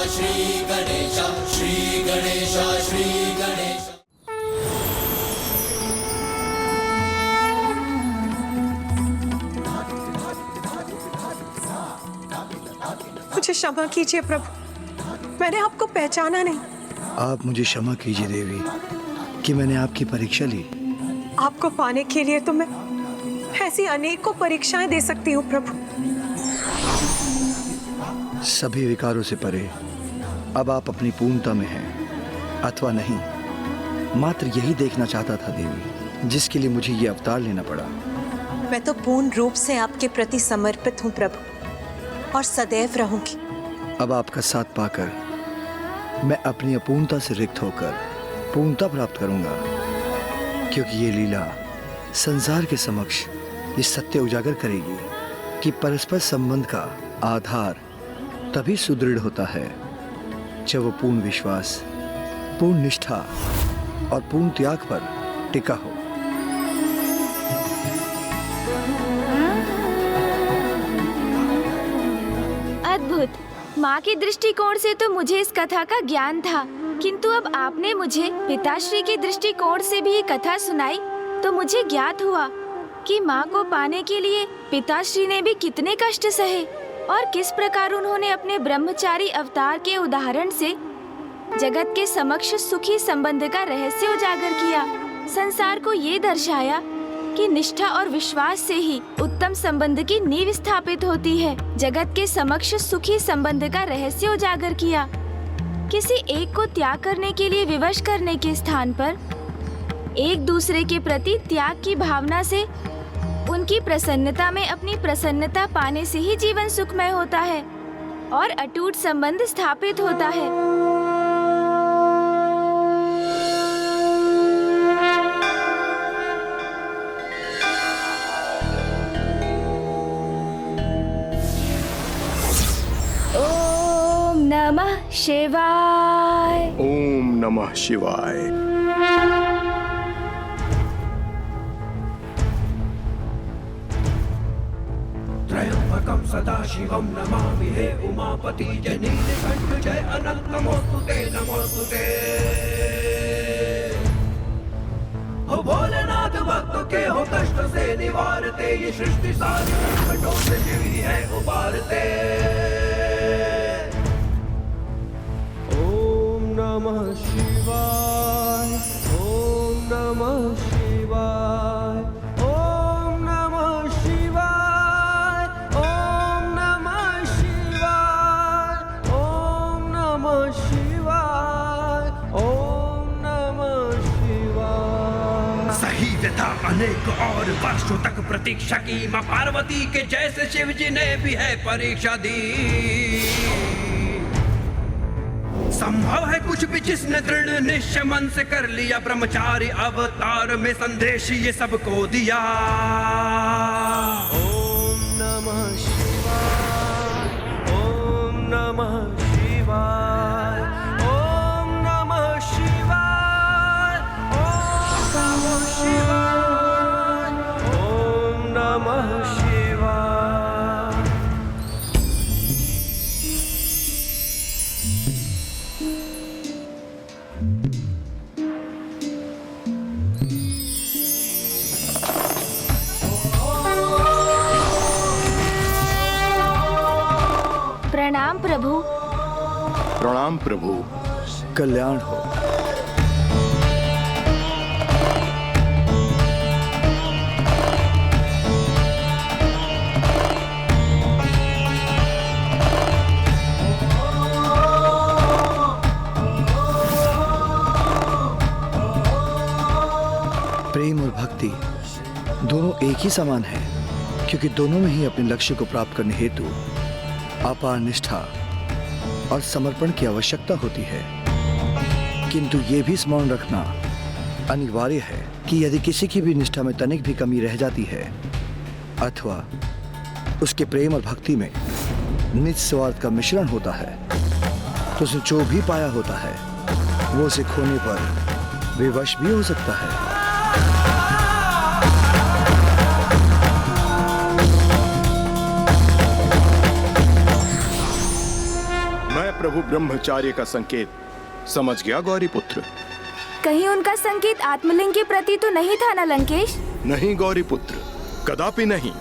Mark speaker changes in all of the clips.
Speaker 1: श्री गणेश, श्री गणेश, श्री गणेश।
Speaker 2: मुझे क्षमा कीजिए प्रभु, मैंने आपको पहचाना नहीं।
Speaker 3: आप मुझे क्षमा कीजिए देवी कि मैंने आपकी परीक्षा ली।
Speaker 2: आपको पाने के लिए तो मैं ऐसी अनेकों परीक्षाएं दे सकती हूँ प्रभु।
Speaker 3: सभी विकारों से परे अब आप अपनी पूर्णता में हैं अथवा नहीं, मात्र यही देखना चाहता था देवी, जिसके लिए मुझे ये अवतार लेना पड़ा।
Speaker 2: मैं तो पूर्ण रूप से आपके प्रति समर्पित हूँ प्रभु, और सदैव रहूंगी।
Speaker 3: अब आपका साथ पाकर मैं अपनी अपूर्णता से रिक्त होकर पूर्णता प्राप्त करूंगा, क्योंकि ये लीला संसार के समक्ष ये सत्य उजागर करेगी कि परस्पर संबंध का आधार तभी सुदृढ़ होता है जब वो पूर्ण विश्वास, पूर्ण निष्ठा और पूर्ण त्याग पर टिका हो।
Speaker 4: अद्भुत। माँ के दृष्टिकोण से तो मुझे इस कथा का ज्ञान था, किंतु अब आपने मुझे पिताश्री के दृष्टिकोण से भी ये कथा सुनाई तो मुझे ज्ञात हुआ कि माँ को पाने के लिए पिताश्री ने भी कितने कष्ट सहे और किस प्रकार उन्होंने अपने ब्रह्मचारी अवतार के उदाहरण से जगत के समक्ष सुखी संबंध का रहस्य उजागर किया। संसार को ये दर्शाया कि निष्ठा और विश्वास से ही उत्तम संबंध की नींव स्थापित होती है। जगत के समक्ष सुखी संबंध का रहस्य उजागर किया। किसी एक को त्याग करने के लिए विवश करने के स्थान पर एक दूसरे के प्रति त्याग की भावना से उनकी प्रसन्नता में अपनी प्रसन्नता पाने से ही जीवन सुखमय होता है और अटूट संबंध स्थापित होता है। ओम नमः शिवाय।
Speaker 5: ओम नमः शिवाय।
Speaker 1: त्र्यंबकं सदाशिवं नमामि हे उमापति जय नीलकंठ जय अनंत नमोस्तुते नमोस्तुते। हो भोलेनाथ भक्त के हो कष्ट से निवारते, ये सृष्टि सारी संकटों से जीवी है उबारते। ओम नमः शिवाय, ओम नमः शिवाय, ओम नमः शिवाय, ओम नमः शिवाय, ओम नमः शिवाय, ओम नमः शिवाय।
Speaker 6: सही व्यथा अनेक और वर्षों तक प्रतीक्षा की मां पार्वती के जैसे शिव जी ने भी है परीक्षा दी। संभव है कुछ भी जिसने दृढ़ निश्चय मन से कर लिया, ब्रह्मचारी अवतार में संदेश ये सबको दिया।
Speaker 1: ओम नमः शिवाय, ओम नमः शिवाय, ओम नमः शिवाय, ओम नमः शिवाय, ओम नमः शिवाय।
Speaker 4: प्रणाम प्रभु।
Speaker 5: प्रणाम प्रभु।
Speaker 3: कल्याण हो। प्रेम और भक्ति दोनों एक ही समान है, क्योंकि दोनों में ही अपने लक्ष्य को प्राप्त करने हेतु अपार निष्ठा और समर्पण की आवश्यकता होती है। किंतु ये भी स्मरण रखना अनिवार्य है कि यदि किसी की भी निष्ठा में तनिक भी कमी रह जाती है अथवा उसके प्रेम और भक्ति में निज स्वार्थ का मिश्रण होता है, तो उसे जो भी पाया होता है वो उसे खोने पर विवश भी हो सकता है।
Speaker 5: मैं प्रभु ब्रह्मचार्य का संकेत समझ गया गौरी पुत्र।
Speaker 4: कहीं उनका संकेत आत्मलिंग के प्रति तो नहीं था ना लंकेश?
Speaker 5: नहीं गौरी पुत्र, कदापि नहीं।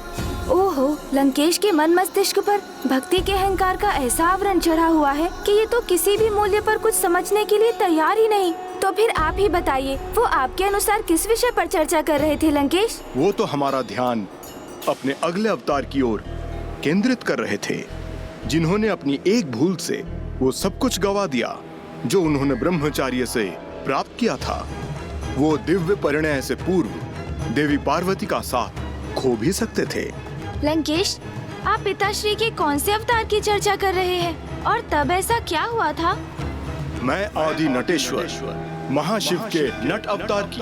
Speaker 4: ओहो, लंकेश के मन मस्तिष्क पर भक्ति के अहंकार का ऐसा आवरण चढ़ा हुआ है कि ये तो किसी भी मूल्य पर कुछ समझने के लिए तैयार ही नहीं। तो फिर आप ही बताइए, वो आपके अनुसार किस विषय पर चर्चा कर रहे थे लंकेश?
Speaker 5: वो तो हमारा ध्यान अपने अगले अवतार की ओर केंद्रित कर रहे थे, जिन्होंने अपनी एक भूल से वो सब कुछ गवा दिया जो उन्होंने ब्रह्मचार्य से प्राप्त किया था। वो दिव्य परिणय से पूर्व देवी पार्वती का साथ खो भी सकते थे।
Speaker 4: लंकेश, आप पिताश्री के कौन से अवतार की चर्चा कर रहे हैं और तब ऐसा क्या हुआ था?
Speaker 5: मैं आदि नटेश्वर महाशिव के नट अवतार की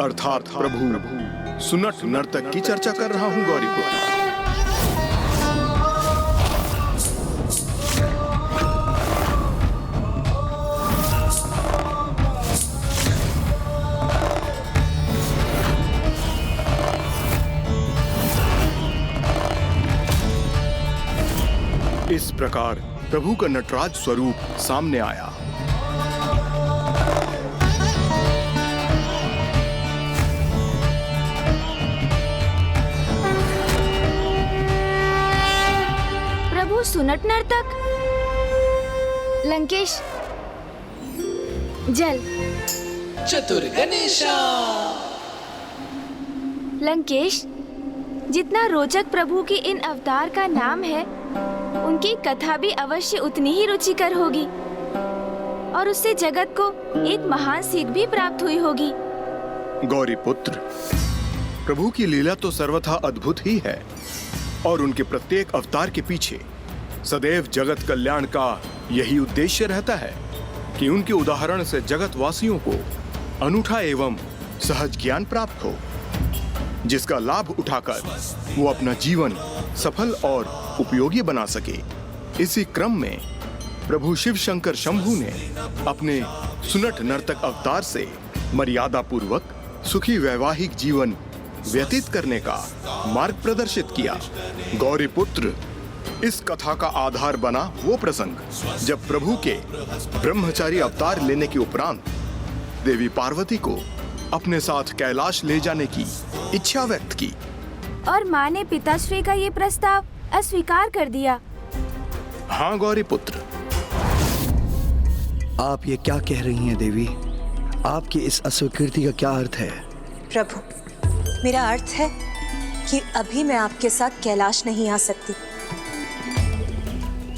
Speaker 5: अर्थात प्रभु सुनट नर्तक की चर्चा कर रहा हूँ गौरी पुत्र। इस प्रकार प्रभु का नटराज स्वरूप सामने आया।
Speaker 4: प्रभु सुनट नर्तक। लंकेश, जल।
Speaker 1: चतुर गणेशा।
Speaker 4: लंकेश, जितना रोचक प्रभु की इन अवतार का नाम है, उनकी कथा भी अवश्य उतनी ही रुचिकर होगी और उससे जगत को एक महान सीख भी प्राप्त हुई होगी।
Speaker 5: गौरी पुत्र, प्रभु की लीला तो सर्वथा अद्भुत ही है और उनके प्रत्येक अवतार के पीछे सदैव जगत कल्याण का यही उद्देश्य रहता है कि उनके उदाहरण से जगत वासियों को अनूठा एवं सहज ज्ञान प्राप्त हो, जिसका लाभ उठाकर वो अपना जीवन सफल और उपयोगी बना सके। इसी क्रम में प्रभु शिव शंकर शंभु ने अपने सुनट नर्तक अवतार से मर्यादा पूर्वक सुखी वैवाहिक जीवन व्यतीत करने का मार्ग प्रदर्शित किया। गौरी पुत्र, इस कथा का आधार बना वो प्रसंग जब प्रभु के ब्रह्मचारी अवतार लेने के उपरांत देवी पार्वती को अपने साथ कैलाश ले जाने की इच्छा व्यक्त की
Speaker 4: और माँ ने पिताश्री का ये प्रस्ताव अस्वीकार कर दिया।
Speaker 5: हाँ गौरी पुत्र।
Speaker 3: आप ये क्या कह रही हैं देवी? आपकी इस अस्वीकृति का क्या अर्थ है?
Speaker 2: प्रभु, मेरा अर्थ है कि अभी मैं आपके साथ कैलाश नहीं आ सकती,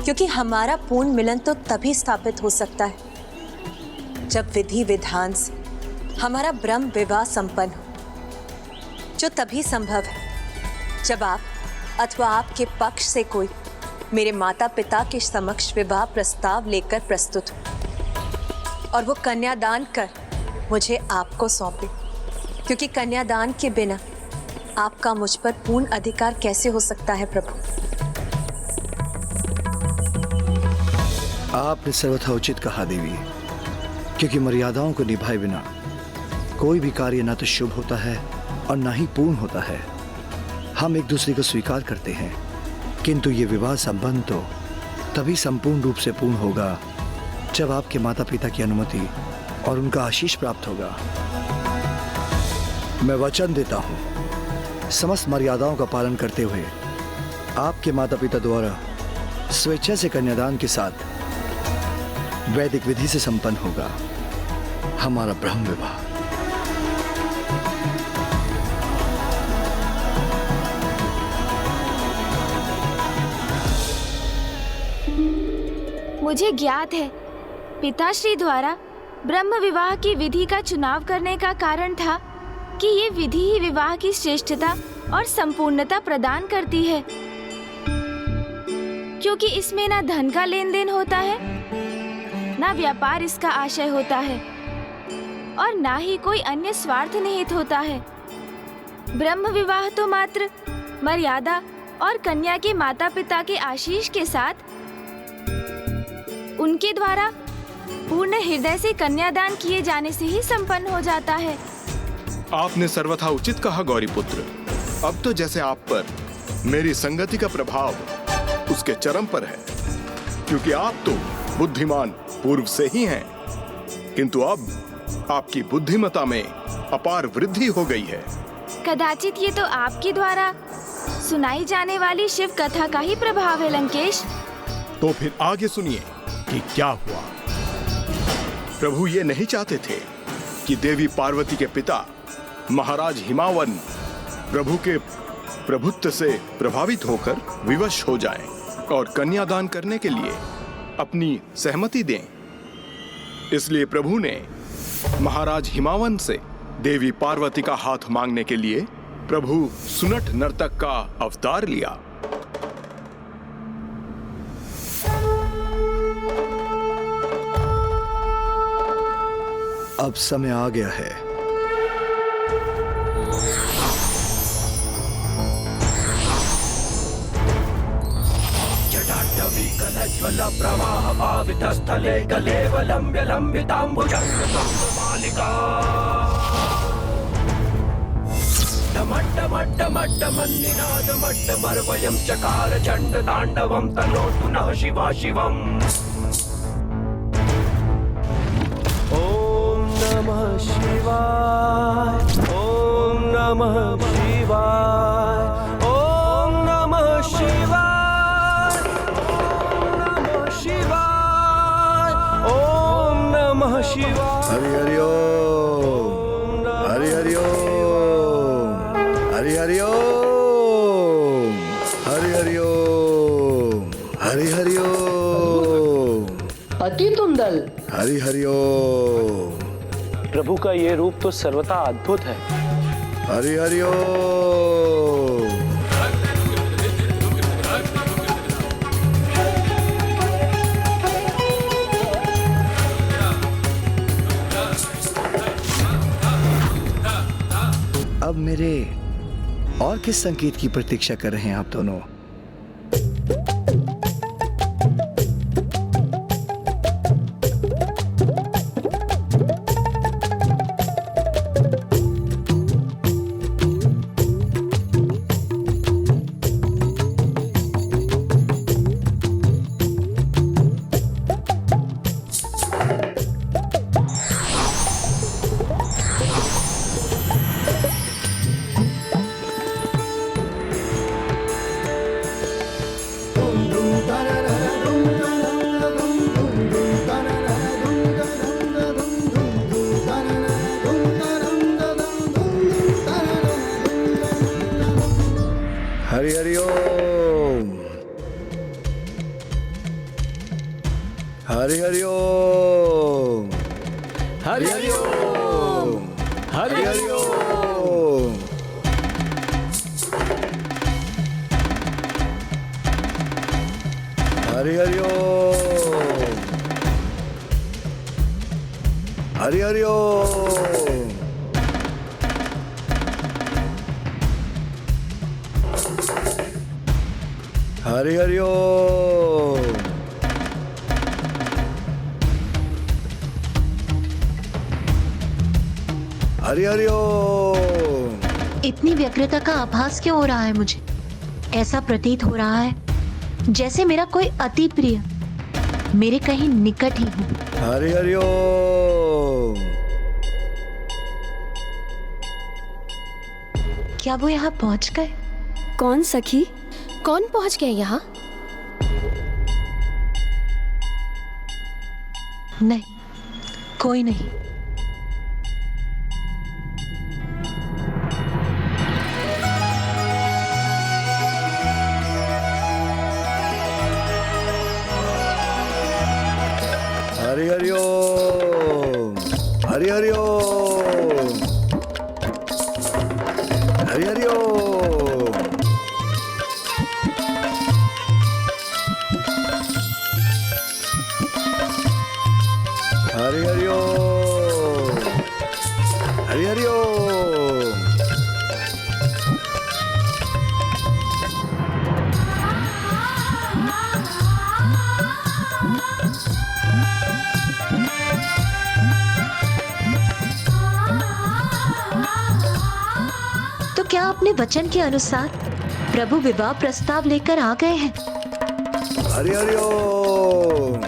Speaker 2: क्योंकि हमारा पूर्ण मिलन तो तभी स्थापित हो सकता है जब विधि विधान से हमारा ब्रह्म विवाह संपन्न हो, जो तभी संभव है जब आप अथवा आपके पक्ष से कोई मेरे माता पिता के समक्ष विवाह प्रस्ताव लेकर प्रस्तुत हो और वो कन्यादान कर मुझे आपको सौंपे, क्योंकि कन्यादान के बिना आपका मुझ पर पूर्ण अधिकार कैसे हो सकता है प्रभु?
Speaker 3: आपने सर्वथा उचित कहा देवी, क्योंकि मर्यादाओं को निभाए बिना कोई भी कार्य ना तो शुभ होता है और ना ही पूर्ण होता है। हम एक दूसरे को स्वीकार करते हैं, किंतु ये विवाह संबंध तो तभी संपूर्ण रूप से पूर्ण होगा जब आपके माता पिता की अनुमति और उनका आशीष प्राप्त होगा। मैं वचन देता हूँ, समस्त मर्यादाओं का पालन करते हुए आपके माता पिता द्वारा स्वेच्छा से कन्यादान के साथ वैदिक विधि से संपन्न होगा हमारा ब्रह्म विवाह।
Speaker 4: मुझे ज्ञात है पिताश्री द्वारा ब्रह्म विवाह की विधि का चुनाव करने का कारण था कि ये विधि ही विवाह की श्रेष्ठता और संपूर्णता प्रदान करती है, क्योंकि इसमें ना धन का लेन देन होता है, ना व्यापार इसका आशय होता है और ना ही कोई अन्य स्वार्थ निहित होता है। ब्रह्म विवाह तो मात्र मर्यादा और कन्या के माता पिता के आशीष के साथ उनके द्वारा पूर्ण हृदय से कन्यादान किए जाने से ही संपन्न हो जाता है।
Speaker 5: आपने सर्वथा उचित कहा गौरी पुत्र। अब तो जैसे आप पर मेरी संगति का प्रभाव उसके चरम पर है, क्योंकि आप तो बुद्धिमान पूर्व से ही हैं, किंतु अब आपकी बुद्धिमता में अपार वृद्धि हो गई है।
Speaker 4: कदाचित ये तो आपके द्वारा सुनाई जाने वाली शिव कथा का ही प्रभाव है लंकेश।
Speaker 5: तो फिर आगे सुनिए कि क्या हुआ। प्रभु ये नहीं चाहते थे कि देवी पार्वती के पिता महाराज हिमावन प्रभु के प्रभुत्व से प्रभावित होकर विवश हो जाएं और कन्यादान करने के लिए अपनी सहमति दें। इसलिए प्रभु ने महाराज हिमावन से देवी पार्वती का हाथ मांगने के लिए प्रभु सुनट नर्तक का अवतार लिया।
Speaker 3: अब समय आ गया है।
Speaker 1: जटाटवीकलज्वल प्रवाह पावितस्थले कलेवलम्ब्य लम्बिताम्बुजङ्ग मालिका डमड्डमड्डमड्डमन्निनादमड्डमर्वयं चकार चण्ड ताण्डवं तनोतु नः शिवा शिवम्।
Speaker 7: नमः शिवाय, ओम नमः शिवाय, ओम नमः शिवाय, ओम नमः शिवाय, ओम नमः शिवाय।
Speaker 3: हरि हरि ओम, हरि हरि ओम, हरि हरि ओम, हरि हरि ओम, हरि हरि ओम,
Speaker 8: अति तुंदल।
Speaker 3: हरि हरि ओम।
Speaker 7: प्रभु का ये रूप तो सर्वथा अद्भुत है।
Speaker 3: हरि हरि ओम। अब मेरे और किस संकेत की प्रतीक्षा कर रहे हैं आप दोनों? हरि हरि ओम, हरि हरि ओम, हरि हरि ओम, हरि हरि ओम। हरि हरि ओम, हरि हरि ओम। हरि हरि ओम। हरि हरि ओम।
Speaker 8: इतनी व्यग्रता का आभास क्यों हो रहा है मुझे? ऐसा प्रतीत हो रहा है जैसे मेरा कोई अति प्रिय मेरे कहीं निकट ही हो।
Speaker 3: हरि हरि ओम।
Speaker 8: क्या वो यहाँ पहुँच गए?
Speaker 9: कौन सखी? कौन पहुंच गए यहाँ?
Speaker 8: नहीं, कोई नहीं।
Speaker 3: हरि हरि ओम, हरि हरि ओम, हरि हरि ओम। हरि हरि ओम, हरि हरि ओम।
Speaker 8: तो क्या अपने वचन के अनुसार प्रभु विवाह प्रस्ताव लेकर आ गए हैं?
Speaker 3: हरि हरि ओम।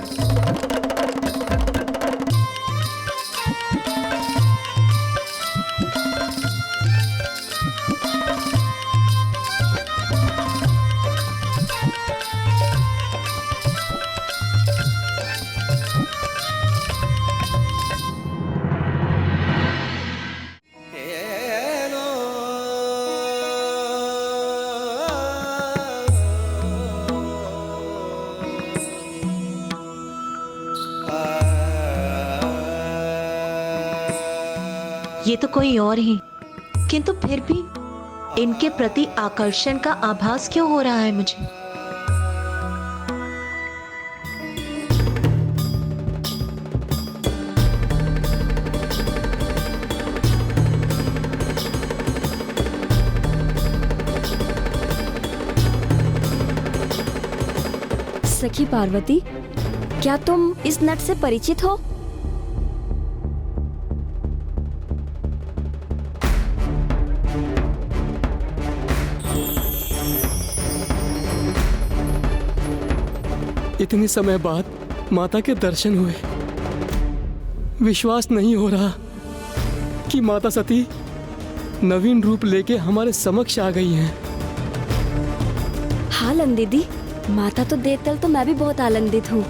Speaker 8: ये तो कोई और ही, किंतु फिर भी इनके प्रति आकर्षण का आभास क्यों हो रहा है मुझे?
Speaker 9: सखी पार्वती, क्या तुम इस नट से परिचित हो?
Speaker 10: इतने समय बाद माता के दर्शन हुए। विश्वास नहीं हो रहा कि माता सती नवीन रूप लेके हमारे समक्ष आ गई हैं।
Speaker 9: हाँ लन दीदी, माता तो देखकर तो मैं भी बहुत आनंदित हूँ।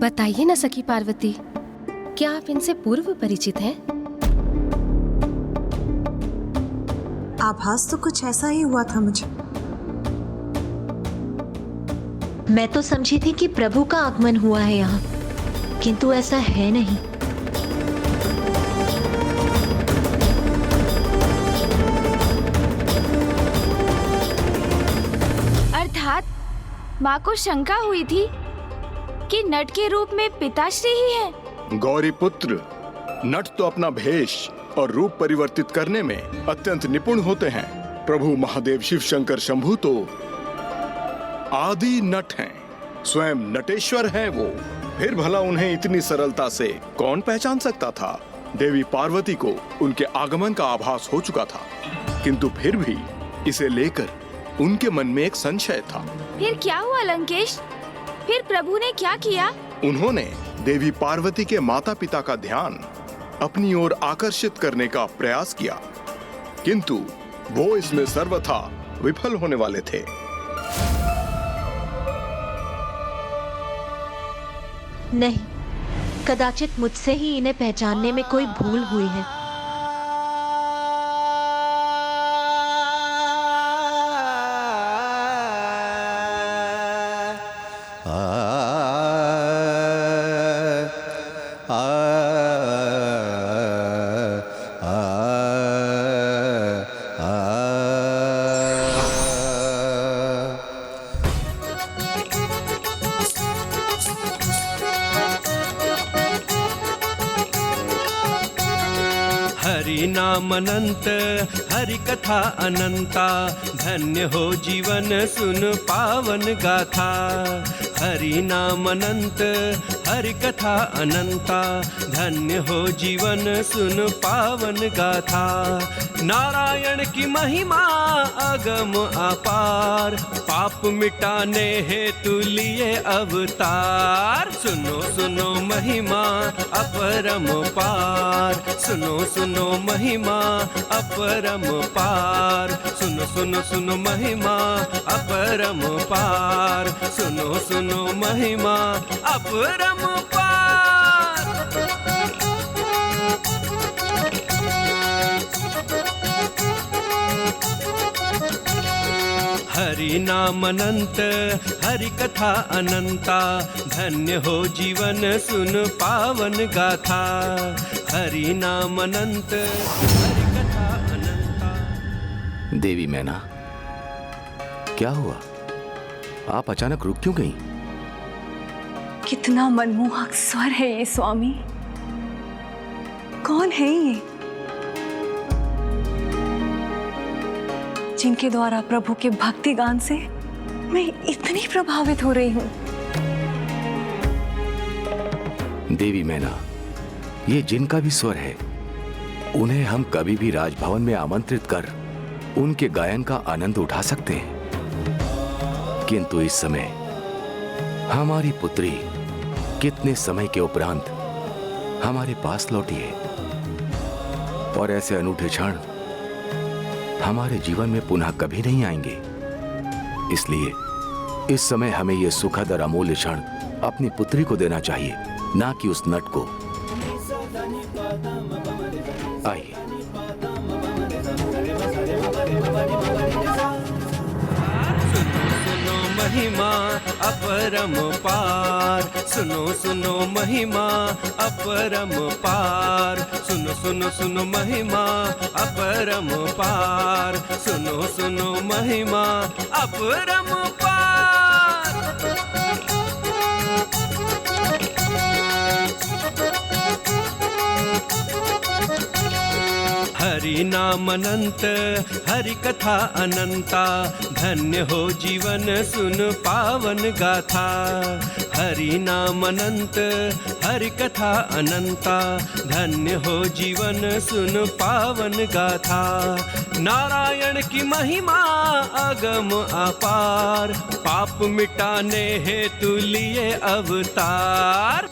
Speaker 9: बताइए ना सखी पार्वती, क्या आप इनसे पूर्व परिचित हैं?
Speaker 2: आभास तो कुछ ऐसा ही हुआ था मुझे।
Speaker 8: मैं तो समझी थी कि प्रभु का आगमन हुआ है यहाँ, किंतु ऐसा है नहीं।
Speaker 4: अर्थात माँ को शंका हुई थी कि नट के रूप में पिताश्री ही है।
Speaker 5: गौरी पुत्र, नट तो अपना भेष और रूप परिवर्तित करने में अत्यंत निपुण होते हैं। प्रभु महादेव शिव शंकर शंभु तो आदि नट हैं, स्वयं नटेश्वर हैं वो। फिर भला उन्हें इतनी सरलता से कौन पहचान सकता था? देवी पार्वती को उनके आगमन का आभास हो चुका था, किंतु फिर भी इसे लेकर उनके मन में एक संशय था।
Speaker 4: फिर क्या हुआ लंकेश? फिर प्रभु ने क्या किया?
Speaker 5: उन्होंने देवी पार्वती के माता पिता का ध्यान अपनी ओर आकर्षित करने का प्रयास किया, किंतु वो इसमें सर्वथा विफल होने वाले थे।
Speaker 8: नहीं, कदाचित मुझसे ही इन्हें पहचानने में कोई भूल हुई है।
Speaker 6: हरि नाम अनंत, हरि कथा अनंता, धन्य हो जीवन सुन पावन गाथा। हरि नाम अनंत, हरि कथा अनंता, धन्य हो जीवन सुन पावन गाथा। नारायण की महिमा अगम अपार, पाप मिटाने हेतु लिए अवतार। सुनो सुनो महिमा अपरम पार, सुनो सुनो महिमा अपरम पार। सुनो सुनो सुनो महिमा अपरम पार, सुनो सुनो महिमा अपरम पार। हरि नाम अनंत, हरि कथा अनंता, धन्य हो जीवन सुन पावन गाथा। हरि नाम अनंत, हरि कथा अनंता।
Speaker 11: देवी मैना, क्या हुआ? आप अचानक रुक क्यों गई?
Speaker 2: कितना मनमोहक स्वर है ये स्वामी। कौन है ये जिनके द्वारा प्रभु के भक्ति गान से मैं इतनी प्रभावित हो रही हूँ?
Speaker 11: देवी मैना, ये जिनका भी स्वर है, उन्हें हम कभी भी राजभवन में आमंत्रित कर उनके गायन का आनंद उठा सकते हैं, किंतु इस समय हमारी पुत्री कितने समय के उपरांत हमारे पास लौटी है, और ऐसे अनूठे क्षण हमारे जीवन में पुनः कभी नहीं आएंगे। इसलिए इस समय हमें यह सुखद और अमूल्य क्षण अपनी पुत्री को देना चाहिए, ना कि उस नट को। आइए।
Speaker 6: महिमा अपरम पार, सुनो सुनो महिमा अपरम पार, सुनो सुनो सुनो महिमा अपरम पार, सुनो सुनो महिमा अपरम पार। हरि नाम अनंत, हरि कथा अनंता, धन्य हो जीवन सुन पावन गाथा। हरि नाम अनंत, हरि कथा अनंता, धन्य हो जीवन सुन पावन गाथा। नारायण की महिमा अगम अपार, पाप मिटाने हेतु लिए अवतार।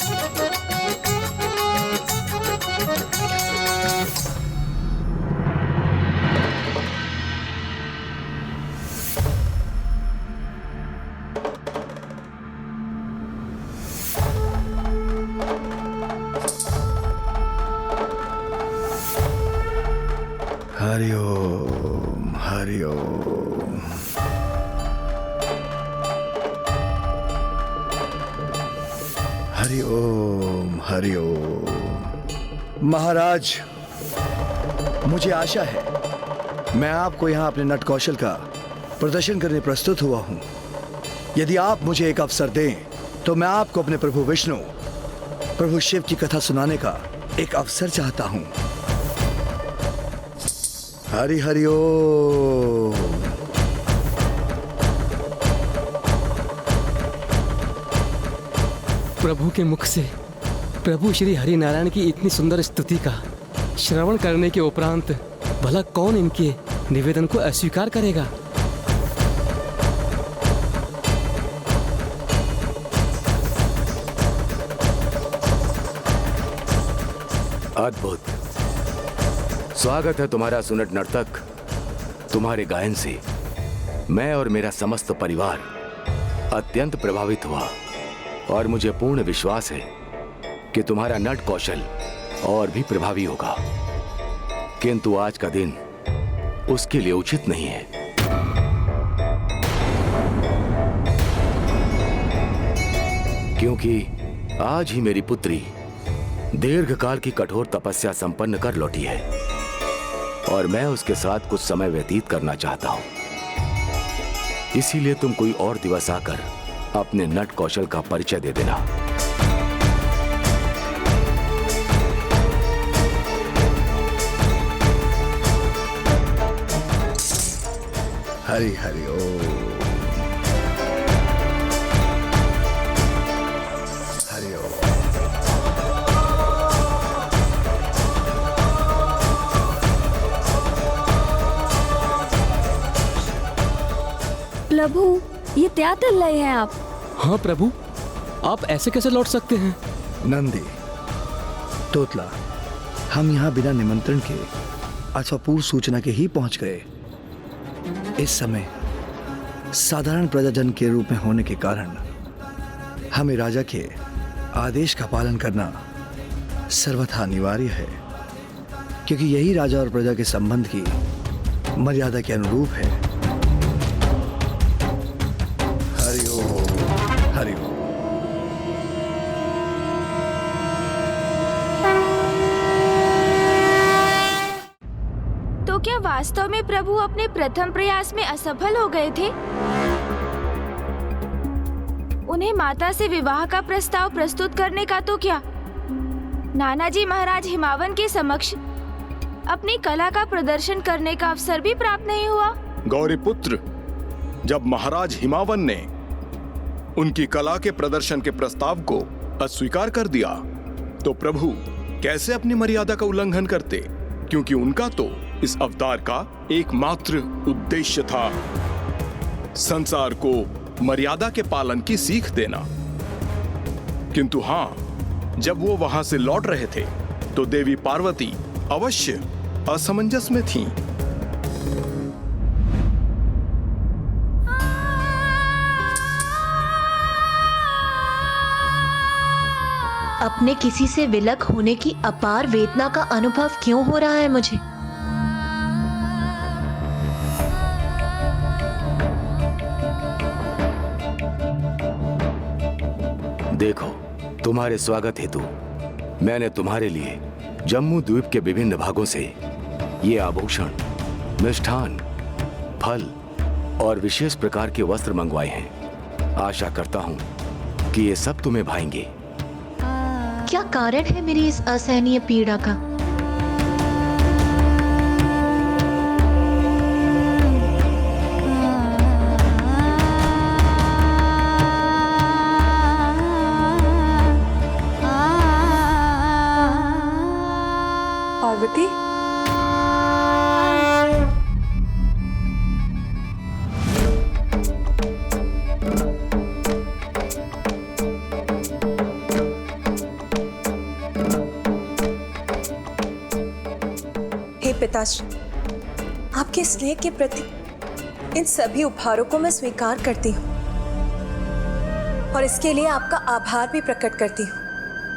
Speaker 3: हरि ओम, हरि ओम। हरि ओम, हरि ओम। महाराज, मुझे आशा है मैं आपको यहाँ अपने नट कौशल का प्रदर्शन करने प्रस्तुत हुआ हूँ। यदि आप मुझे एक अवसर दें तो मैं आपको अपने प्रभु विष्णु, प्रभु शिव की कथा सुनाने का एक अवसर चाहता हूँ। हरि हरि ओम।
Speaker 10: प्रभु के मुख से प्रभु श्री हरि नारायण की इतनी सुंदर स्तुति का श्रवण करने के उपरांत भला कौन इनके निवेदन को अस्वीकार करेगा।
Speaker 11: अद्भुत। स्वागत है तुम्हारा सुनट नर्तक। तुम्हारे गायन से मैं और मेरा समस्त परिवार अत्यंत प्रभावित हुआ और मुझे पूर्ण विश्वास है कि तुम्हारा नट कौशल और भी प्रभावी होगा, किंतु आज का दिन उसके लिए उचित नहीं है। क्योंकि आज ही मेरी पुत्री दीर्घकाल की कठोर तपस्या संपन्न कर लौटी है और मैं उसके साथ कुछ समय व्यतीत करना चाहता हूं। इसीलिए तुम कोई और दिवस आकर अपने नट कौशल का परिचय दे देना।
Speaker 3: हरि हरि ओम। हरि ओम।
Speaker 4: प्रभु, ये क्या कर रहे हैं आप?
Speaker 10: हाँ प्रभु, आप ऐसे कैसे लौट सकते हैं?
Speaker 3: नंदी, तोतला, हम यहाँ बिना निमंत्रण के अथवा पूर्व सूचना के ही पहुंच गए। इस समय साधारण प्रजाजन के रूप में होने के कारण हमें राजा के आदेश का पालन करना सर्वथा अनिवार्य है, क्योंकि यही राजा और प्रजा के संबंध की मर्यादा के अनुरूप है। हरि ओम, हरि ओम।
Speaker 4: तो क्या वास्तव में प्रभु अपने प्रथम प्रयास में असफल हो गए थे? उन्हें माता से विवाह का प्रस्ताव प्रस्तुत करने का तो क्या नानाजी महाराज हिमावन के समक्ष अपनी कला का प्रदर्शन करने का अवसर भी प्राप्त नहीं हुआ?
Speaker 5: गौरीपुत्र, जब महाराज हिमावन ने उनकी कला के प्रदर्शन के प्रस्ताव को अस्वीकार कर दिया तो प्रभु कैसे अपनी मर्यादा का उल्लंघन करते, क्योंकि उनका तो इस अवतार का एकमात्र उद्देश्य था संसार को मर्यादा के पालन की सीख देना। किंतु हां, जब वो वहां से लौट रहे थे तो देवी पार्वती अवश्य असमंजस में थीं।
Speaker 8: अपने किसी से विलग होने की अपार वेदना का अनुभव क्यों हो रहा है मुझे?
Speaker 11: देखो, तुम्हारे स्वागत हेतु मैंने तुम्हारे लिए जम्मू द्वीप के विभिन्न भागों से ये आभूषण, मिष्ठान, फल और विशेष प्रकार के वस्त्र मंगवाए हैं। आशा करता हूँ कि ये सब तुम्हें भाएंगे।
Speaker 8: क्या कारण है मेरी इस असहनीय पीड़ा का?
Speaker 2: पार्वती, हे पिताश्री, आपके स्नेह के प्रति इन सभी उपहारों को मैं स्वीकार करती हूँ और इसके लिए आपका आभार भी प्रकट करती हूँ।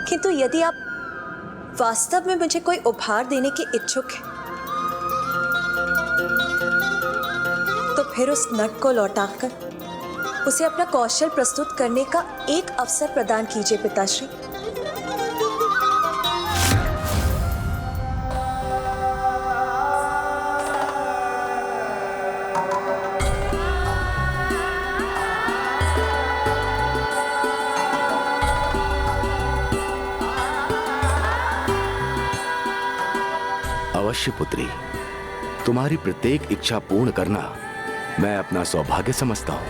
Speaker 2: किंतु यदि आप वास्तव में मुझे कोई उपहार देने के इच्छुक हैं, तो फिर उस नट को लौटाकर उसे अपना कौशल प्रस्तुत करने का एक अवसर प्रदान कीजिए पिताश्री।
Speaker 11: अवश्य पुत्री, तुम्हारी प्रत्येक इच्छा पूर्ण करना मैं अपना सौभाग्य समझता हूं।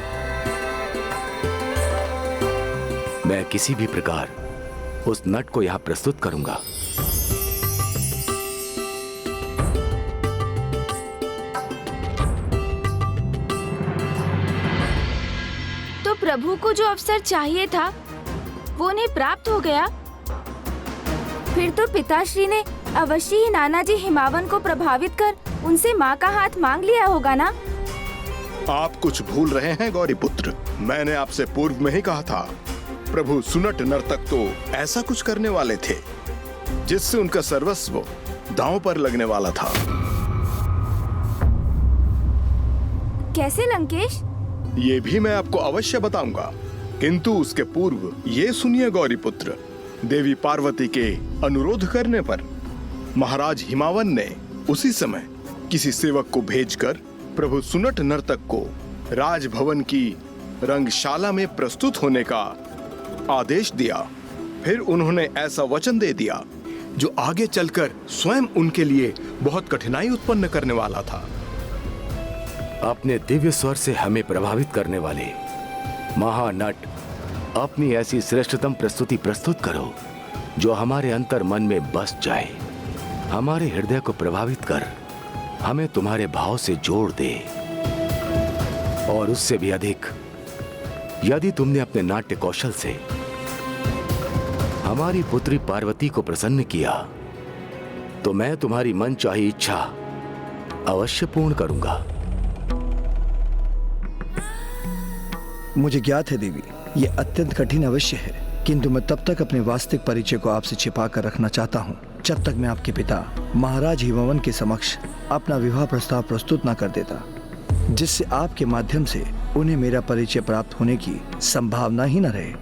Speaker 11: मैं किसी भी प्रकार उस नट को यहां प्रस्तुत करूंगा।
Speaker 4: तो प्रभु को जो अवसर चाहिए था वो उन्हें प्राप्त हो गया। फिर तो पिताश्री ने अवश्य ही नानाजी हिमावन को प्रभावित कर उनसे माँ का हाथ मांग लिया होगा ना?
Speaker 5: आप कुछ भूल रहे हैं गौरी पुत्र। मैंने आपसे पूर्व में ही कहा था, प्रभु सुनट नर्तक तो ऐसा कुछ करने वाले थे जिससे उनका सर्वस्व दांव पर लगने वाला था।
Speaker 4: कैसे लंकेश?
Speaker 5: ये भी मैं आपको अवश्य बताऊंगा, किंतु उसके पूर्व ये सुनिए गौरी पुत्र। देवी पार्वती के अनुरोध करने पर महाराज हिमावन ने उसी समय किसी सेवक को भेजकर प्रभु सुनट नर्तक को राजभवन की रंगशाला में प्रस्तुत होने का आदेश दिया। फिर उन्होंने ऐसा वचन दे दिया जो आगे चलकर स्वयं उनके लिए बहुत कठिनाई उत्पन्न करने वाला था।
Speaker 11: अपने दिव्य स्वर से हमें प्रभावित करने वाले महानट, अपनी ऐसी श्रेष्ठतम प्रस्तुति प्रस्तुत करो जो हमारे अंतर मन में बस जाए, हमारे हृदय को प्रभावित कर हमें तुम्हारे भाव से जोड़ दे। और उससे भी अधिक, यदि तुमने अपने नाट्य कौशल से हमारी पुत्री पार्वती को प्रसन्न किया तो मैं तुम्हारी मनचाही इच्छा अवश्य पूर्ण करूंगा।
Speaker 3: मुझे ज्ञात है देवी, ये अत्यंत कठिन अवश्य है, किंतु मैं तब तक अपने वास्तविक परिचय को आपसे छिपा कर रखना चाहता हूँ जब तक मैं आपके पिता महाराज हिमवन के समक्ष अपना विवाह प्रस्ताव प्रस्तुत न कर देता, जिससे आपके माध्यम से उन्हें मेरा परिचय प्राप्त होने की संभावना ही न रहे।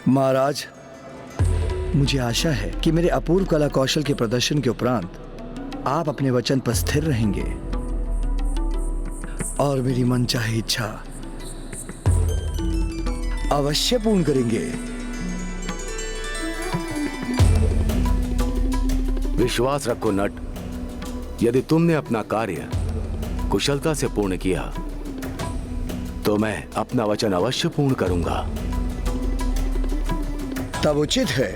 Speaker 3: महाराज, मुझे आशा है कि मेरे अपूर्व कला कौशल के प्रदर्शन के उपरांत आप अपने वचन पर स्थिर रहेंगे और मेरी मनचाही इच्छा अवश्य पूर्ण करेंगे।
Speaker 11: विश्वास रखो नट, यदि तुमने अपना कार्य कुशलता से पूर्ण किया तो मैं अपना वचन अवश्य पूर्ण करूंगा।
Speaker 3: तब उचित है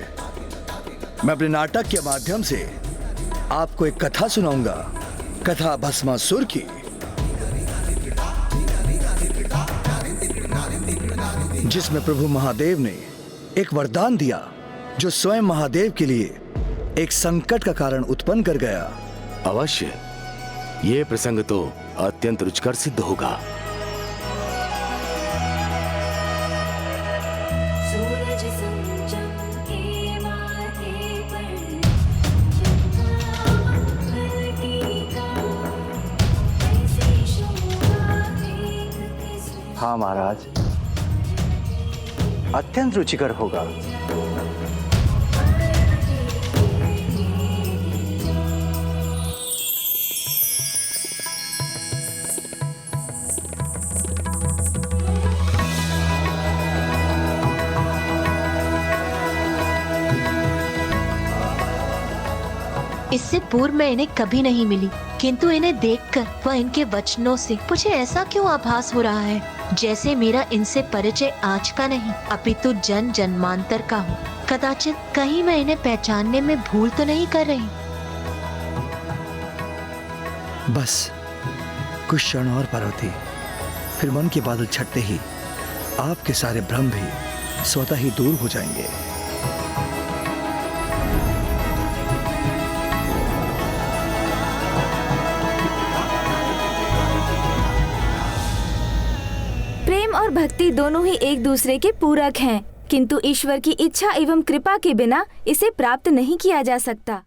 Speaker 3: मैं अपने नाटक के माध्यम से आपको एक कथा सुनाऊंगा, कथा भस्मासुर की, जिसमें प्रभु महादेव ने एक वरदान दिया जो स्वयं महादेव के लिए एक संकट का कारण उत्पन्न कर गया।
Speaker 11: अवश्य, ये प्रसंग तो अत्यंत रुचिकर सिद्ध होगा।
Speaker 3: महाराज, अत्यंत रुचिकर होगा।
Speaker 8: इससे पूर्व मैं इन्हें कभी नहीं मिली, किंतु इन्हें देखकर व इनके वचनों से मुझे ऐसा क्यों आभास हो रहा है जैसे मेरा इनसे परिचय आज का नहीं अपितु जन जन्मांतर का हो। कदाचित कहीं मैं इन्हें पहचानने में भूल तो नहीं कर रही।
Speaker 3: बस कुछ क्षण और पार्वती, फिर मन के बादल छटते ही आपके सारे भ्रम भी स्वतः ही दूर हो जाएंगे।
Speaker 4: प्रेम और भक्ति दोनों ही एक दूसरे के पूरक हैं, किंतु ईश्वर की इच्छा एवं कृपा के बिना इसे प्राप्त नहीं किया जा सकता।